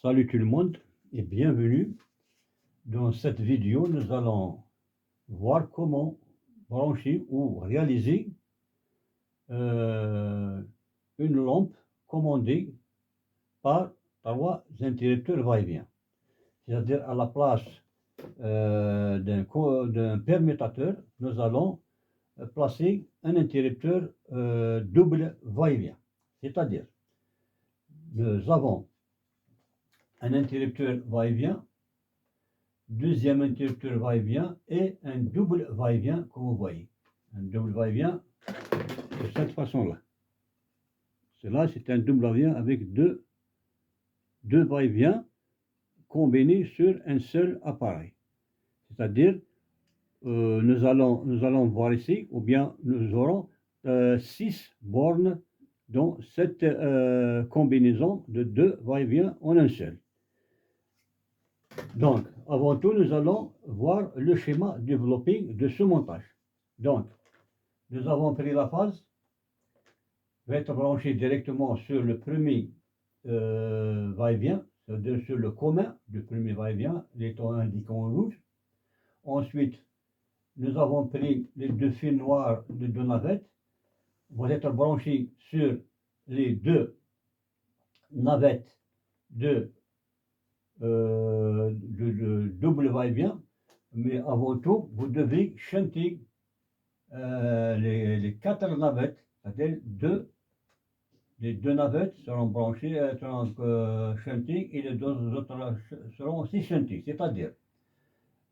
Salut tout le monde et bienvenue. Dans cette vidéo, nous allons voir comment brancher ou réaliser euh, une lampe commandée par trois interrupteurs va-et-vient. C'est-à-dire à la place d'un permutateur, nous allons placer un interrupteur double va-et-vient. C'est-à-dire, nous avons un interrupteur va-et-vient, deuxième interrupteur va-et-vient et un double va-et-vient comme vous voyez. Un double va-et-vient de cette façon-là. Cela, c'est un double va-et-vient avec deux va-et-vient combinés sur un seul appareil. C'est-à-dire, nous allons voir ici, ou bien nous aurons 6 bornes dans cette combinaison de deux va-et-vient en un seul. Donc, avant tout, nous allons voir le schéma développé de ce montage. Donc, nous avons pris la phase, va être branchée directement sur le premier va-et-vient, c'est-à-dire sur le commun du premier va-et-vient, l'étant indiqué en rouge. Ensuite, nous avons pris les deux fils noirs de deux navettes, vont être branchés sur les deux navettes de double va-et-vient, mais avant tout, vous devez shunter les 4 navettes, c'est-à-dire les deux navettes seront branchées, seront shuntées, et les deux autres seront aussi shuntées, c'est-à-dire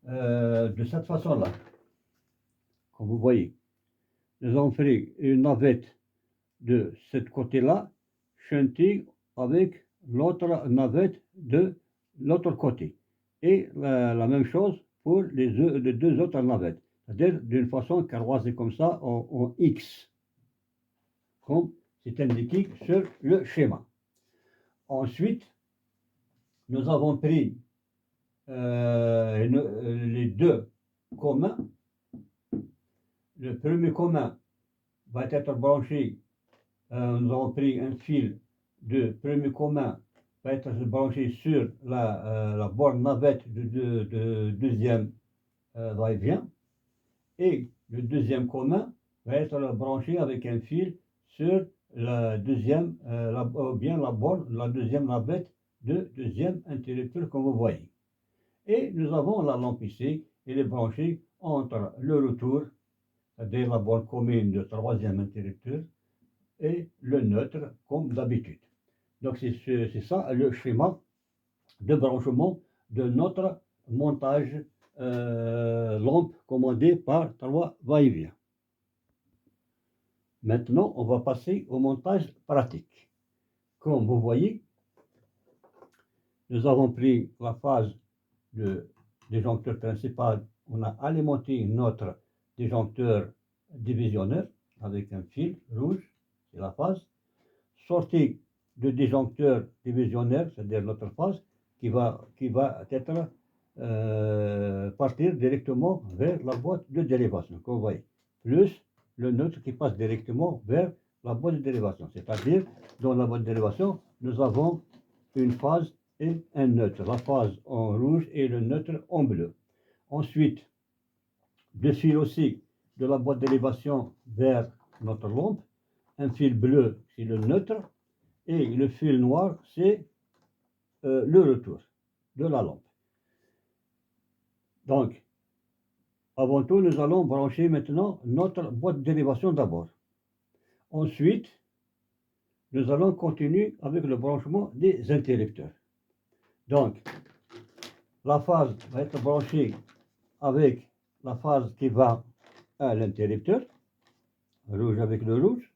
de cette façon-là, comme vous voyez. Nous avons fait une navette de ce côté-là, shuntée avec l'autre navette de l'autre côté. Et la même chose pour les deux autres navettes. C'est-à-dire d'une façon croisée comme ça en X, comme c'est indiqué sur le schéma. Ensuite, nous avons pris les deux communs. Le premier commun va être branché, nous avons pris un fil de premier commun, va être branché sur la borne navette de deuxième va-et-vient, et le deuxième commun va être branché avec un fil sur la deuxième, bien la borne, la deuxième navette de deuxième interrupteur comme vous voyez. Et nous avons la lampe ici, elle est branchée entre le retour, c'est-à-dire la borne commune de troisième interrupteur, et le neutre comme d'habitude. Donc c'est ça le schéma de branchement de notre montage lampe commandée par trois va-et-vient. Maintenant, on va passer au montage pratique. Comme vous voyez, nous avons pris la phase de disjoncteur principal, on a alimenté notre disjoncteur divisionnaire avec un fil rouge, c'est la phase. Sortie de disjoncteur divisionnaire, c'est-à-dire notre phase, qui va être partir directement vers la boîte de dérivation, comme vous voyez, plus le neutre qui passe directement vers la boîte de dérivation. C'est-à-dire, dans la boîte de dérivation, nous avons une phase et un neutre. La phase en rouge et le neutre en bleu. Ensuite, deux fils aussi de la boîte d'élévation vers notre lampe. Un fil bleu, c'est le neutre. Et le fil noir, c'est le retour de la lampe. Donc, avant tout, nous allons brancher maintenant notre boîte d'élévation d'abord. Ensuite, nous allons continuer avec le branchement des interrupteurs. Donc, la phase va être branchée avec la phase qui va à l'interrupteur, rouge avec le rouge.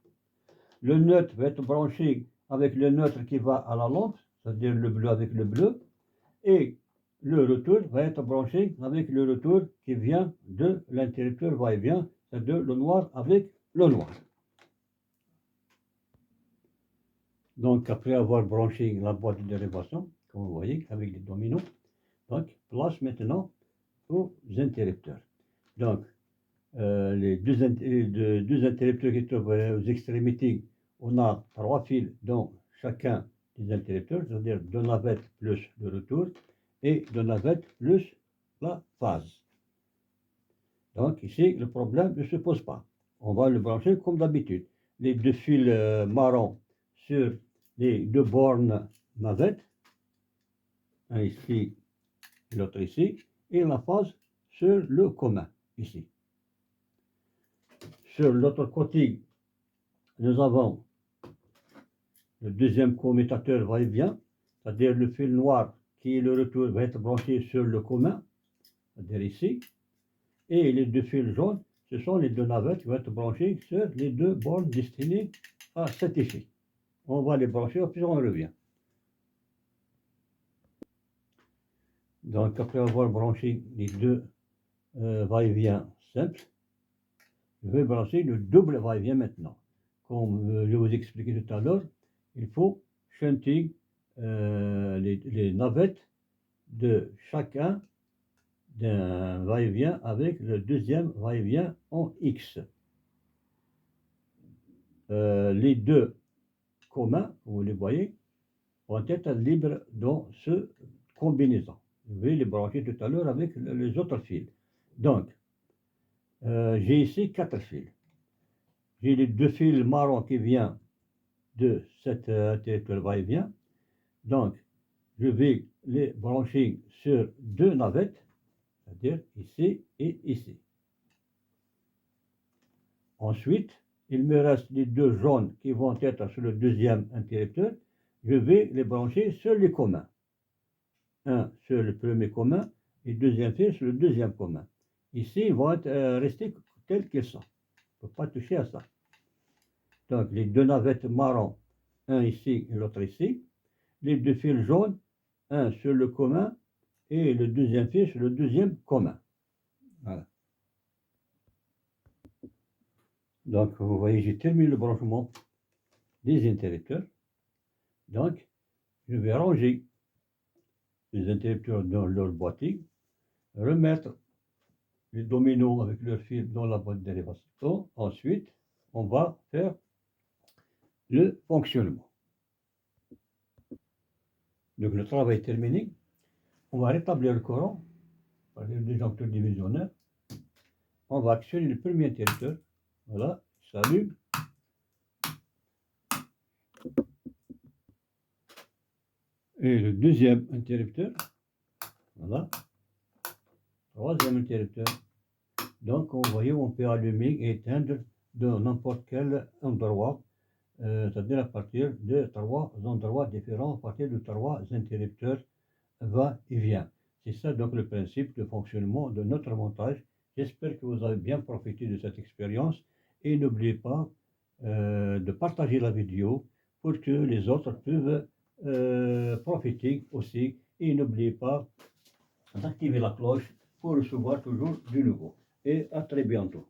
Le neutre va être branché avec le neutre qui va à la lampe, c'est-à-dire le bleu avec le bleu. Et le retour va être branché avec le retour qui vient de l'interrupteur va-et-vient, c'est-à-dire le noir avec le noir. Donc, après avoir branché la boîte de dérivation, comme vous voyez, avec les dominos, donc, place maintenant aux interrupteurs. Donc, les deux interrupteurs qui se trouvent aux extrémités, on a 3 fils, dont chacun des interrupteurs, c'est-à-dire deux navettes plus le retour et deux navettes plus la phase. Donc ici, le problème ne se pose pas. On va le brancher comme d'habitude. Les deux fils marrons sur les deux bornes navettes, un ici et l'autre ici, et la phase sur le commun, ici. Sur l'autre côté, nous avons le deuxième commutateur va-et-vient, c'est-à-dire le fil noir qui est le retour va être branché sur le commun, c'est-à-dire ici, et les deux fils jaunes, ce sont les deux navettes qui vont être branchées sur les deux bornes destinées à cet effet. On va les brancher, puis on revient. Donc après avoir branché les deux va-et-vient simples, je vais brancher le double va-et-vient maintenant. Comme je vous expliquais tout à l'heure, il faut shunter les navettes de chacun d'un va-et-vient avec le deuxième va-et-vient en X. Les deux communs, vous les voyez, vont être libres dans ce combinaison. Je vais les brancher tout à l'heure avec les autres fils. Donc, j'ai ici 4 fils. J'ai les deux fils marrons qui viennent de cet interrupteur va-et-vient. Donc, je vais les brancher sur deux navettes, c'est-à-dire ici et ici. Ensuite, il me reste les deux jaunes qui vont être sur le deuxième interrupteur. Je vais les brancher sur les communs. Un sur le premier commun et le deuxième fil sur le deuxième commun. Ici, ils vont rester tels qu'ils sont. Il ne faut pas toucher à ça. Donc, les deux navettes marrons, un ici et l'autre ici. Les deux fils jaunes, un sur le commun et le deuxième fil sur le deuxième commun. Voilà. Donc, vous voyez, j'ai terminé le branchement des interrupteurs. Donc, je vais ranger les interrupteurs dans leur boîtier, remettre les dominos avec leur fil dans la boîte de dérivation. Ensuite, on va faire le fonctionnement. Donc, le travail est terminé. On va rétablir le courant par le disjoncteur divisionnaire. On va actionner le premier interrupteur. Voilà, ça s'allume. Et le deuxième interrupteur. Voilà. Troisième interrupteur. Donc, vous voyez, on peut allumer et éteindre de n'importe quel endroit, c'est-à-dire à partir de trois endroits différents, à partir de trois interrupteurs va-et-vient. C'est ça donc le principe de fonctionnement de notre montage. J'espère que vous avez bien profité de cette expérience et n'oubliez pas de partager la vidéo pour que les autres peuvent profiter aussi. Et n'oubliez pas d'activer la cloche pour recevoir toujours du nouveau. Et à très bientôt.